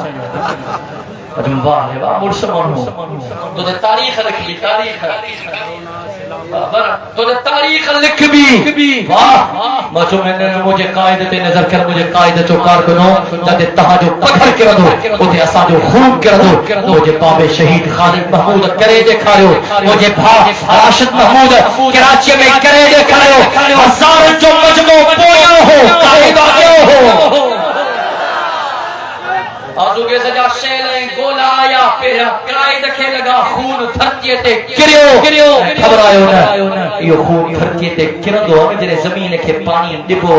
اجم واہ ہے واہ مرسمان ہو تو دے تاریخ لکھی تاریخ تو دے تاریخ لکھ بھی واہ مچو میں نے مجھے قائد پہ نظر کر مجھے قائد جو کار کنو جاتے تہا جو پکھر کر دو اوتے اسا جو خون کر دو مجھے باب شہید خالد محمود کرے دے کھاریو مجھے بھا راشد محمود کراچی میں کرے دے کھاریو ہزار جو مجموع پویا ہو قائد آگے ہو آزو کے سجا شیلیں گولا آیا پھر قائد کے لگا خون دھرتی تے گریو خبر آئیو نا یہ خون دھرتی تے گرندو ہمیں جنہیں زمین کے پانی ڈبو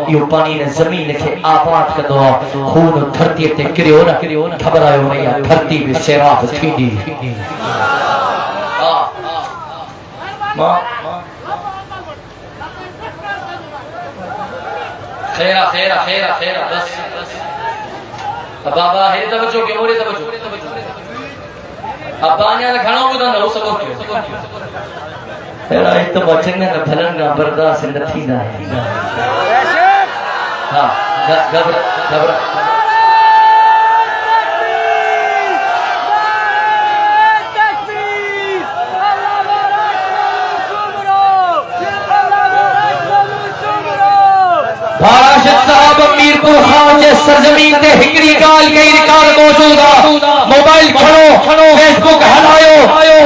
یہ پانی نے زمین کے آباد کردو خون دھرتی تے گریو نا خبر آئیو نا یہ دھرتی بھی سیراب تھی دی خیرہ بس بابا ہے توجہ کے مورے توجہ اب آنیا نے کھانا ہوگا نہ ہو سکو کیوں ایرا ایک تو بچن نے بھلن گا برداشت نہ تھی نہ ہاں گھبرا راشد صاحب میرپور خان جے سرزمین تے ہکڑی گال کئی ریکارڈ موجود موبائل کھڑو فیس بک ہلایو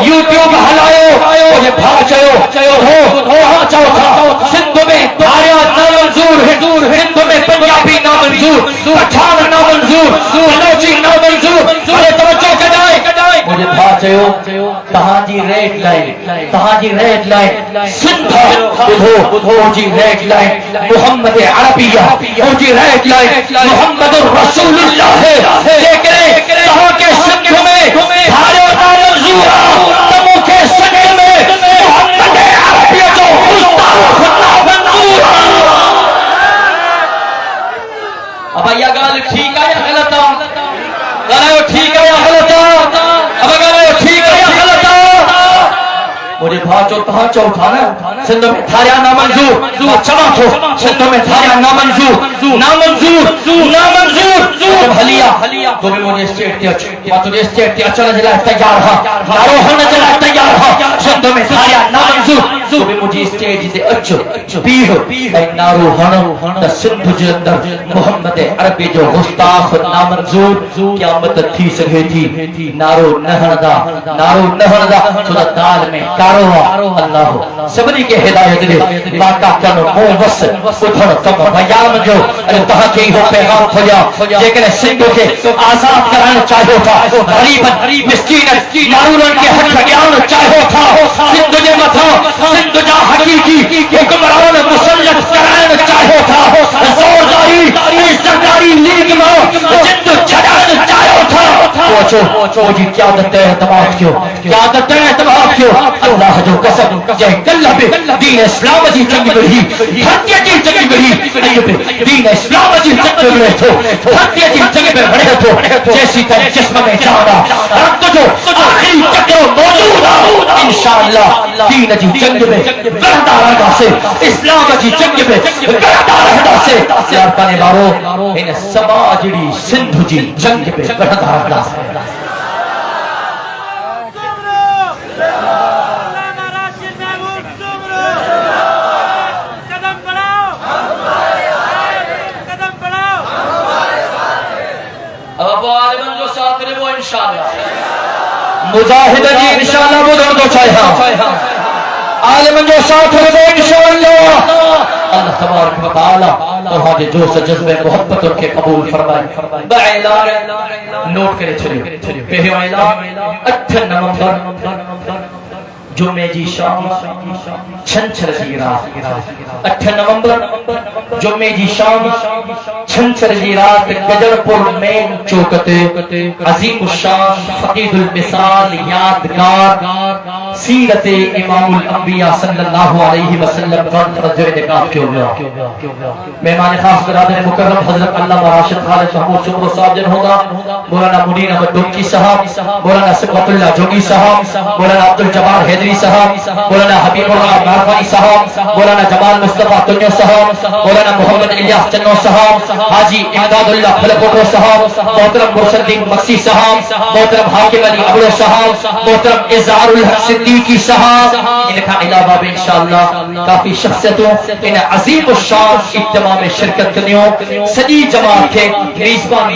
یوٹیوب ہلایو مجھے بھا چاہو ہو چاہو سندھ میں آیات نامنظور ہند میں پنجابی نامنظور پٹھان نامنظور بلوچی نامنظور ارے توجہ کدائے مجھے بھا چاہو تہاں جی ریڈ لائن سندھ بدھو جی ریڈ لائن محمد عربیہ مجھے ریڈ لائن محمد رسول اللہ ہے دیکھیں کہاں کے سندھ میں بھارے نامنظورہ تمو کے سندھ میں محمد عربیہ جو مستعرف نامنظورہ اب یہ گال ٹھیک ہے یا غلط ہے گالے ٹھیک ہے یا غلط ہے اب گالے ٹھیک ہے یا غلط ہے مجھے بھا چو تہاں چو تھا نا سندھ میں تھاریا نامنظور چما تھو سندھ میں تھاریا نامنظور جب حلیا تو بھی مجھے اسٹیٹ تے اچ ما تو اسٹیٹ تے اچن جلا تیار ہا نارو ہن جلا تیار ہا سندھ میں تھاریا نامنظور تو بھی مجھے اسٹیج تے اچ بیہ اے نارو ہن تے سندھ جے اندر محمد عربی جو گستاخ نامنظور قیامت تھی سگے تھی نارو نہندا سدا دال میں کارو اللہ سبنی کے ہدایت دے واقع کنو مو وس اتھن کم بیان جو تہاں کے ہو پیغام کھویا لیکن سندھ کے آزاد کران چاہو تھا غریب مسکین معذورن کے حق ڈیان چاہو تھا سندھ جے متھا سندھ جا حقیقی حکمران مسلط کران چاہو تھا زورداری عزتداری لیگ میں جد چھڑان چاہو تھا پوچھو جی قیادت اعتماد کیوں اللہ جو قسم جے کلہ پہ دین اسلام جی جنگ بڑھی ہتیا جی جنگ بڑھی ایوب دین اسلام جی جنگ بڑھے تو ہتیا جی جنگ میں بڑھے تو جیسی تر جسم میں جانا رکھ جو آخری چکر موجود انشاءاللہ دین جی جنگ میں بڑھتا رہا سے اسلام جی جنگ میں بڑھتا رہا سے یار پانے بارو ان سماجڑی سندھ جی جنگ میں بڑھتا رہا سے مجاہد جی انشاءاللہ بدن تو چاہیے عالم جو ساتھ ہے وہ انشاءاللہ اللہ تبارک و تعالی تمہارے جوش جذبے محبت ان کے قبول فرمائے باعلان نوٹ کرے چھڑیو پہلے اعلان 8 نومبر جمعے جی شام چھنچھر جی رات 8 نومبر جمعے جی شام چھنچھر جی رات گجر پور مین چوکتے عظیم الشان فقید المثال یادگار سیرت امام الانبیاء صلی اللہ علیہ وسلم کانفرنس جو انعقاد کیا ہوا مہمان خاص برادر مکرم حضرت علامہ راشد خالد محمود شمرو صاحب جن ہوگا مولانا منیر احمد ڈومکی صاحب مولانا صبغت اللہ جوگی صاحب مولانا عبدالجبار حیدری صاحب مولانا حبیب اللہ معرفانی صاحب مولانا جمال مصطفیٰ تنیو صاحب مولانا محمد الیاس چنو صاحب حاجی امداد اللہ پھلپوٹو صاحب محترم مرسل الدین مقصی صاحب محترم حاکم علی ابرو صاحب محترم اظہار الحق صدیقی صاحب ان کا علاوہ بھی انشاءاللہ کافی شخصیتوں ان عظیم الشان اجتماع میں شرکت کرنیوں سجی جماعت کے میزبان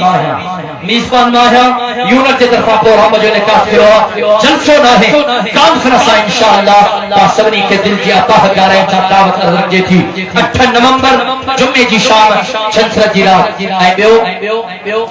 ماہیاں یونٹ کے طرفہ پروگرام جو نکاح کرو جلسو نہ ہے کانفرنس انشاءاللہ سبنی کے دل کی عطا کرے دعوت رکھے تھی 8 نومبر جمعے جی شام چھنچھر جی رات اے بیو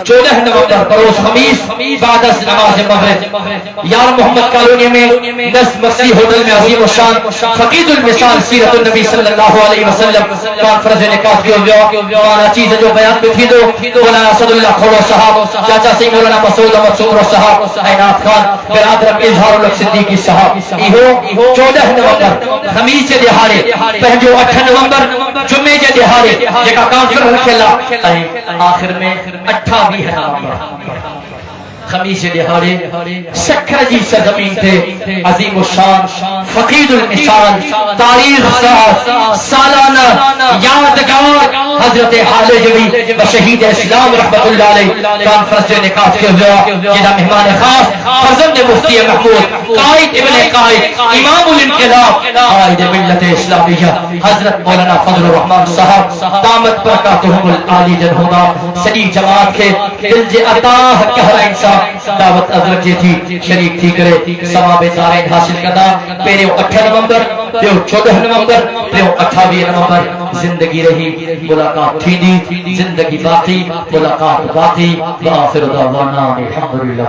14 نومبر بروز خمیس بعد از نماز مغرب یار محمد کالونی میں نصب مسیح ہوٹل میں عظیم الشان فقید المثال سیرت النبی صلی اللہ علیہ وسلم کانفرنس نکاح کیو مانا چیز جو بیان پہ تھی دو مولانا اسد اللہ کھولو صاحب چاچا سنگھ مولانا مسعود احمد سمرو صاحب عینات خان برادر اظہار الحق صدیقی صاحب 14 نومبر خمیس کے دہاڑے پہنجو 8 نومبر جمعے کے دہاڑے جگہ کانفرنس رکھلا آخر میں 28 نومبر خمیس دہاڑے سکھر جی سرزمین تے عظیم الشان فقید المثال تاریخ سالانہ یادگار حضرت حاجوی شہید اسلام رحمت اللہ علیہ کانفرنس جو انعقاد کیا ہوا جنہ مہمان خاص فرزند مفتی محمود قائد ابن قائد امام الانقلاب قائد ملت اسلامیہ حضرت مولانا فضل الرحمن صاحب دامت برکاتہم العالی جنہما سجی جماعت کے دل جے عطا کہر انسان دعوت حضرت جی تھی شریک تھی کرے ثواب دارین حاصل کرنا پہلے 8 نومبر پھر 14 نومبر پھر 28 نومبر زندگی رہی ملاقات تھی زندگی باقی ملاقات باقی وآخر دعوانا الحمدللہ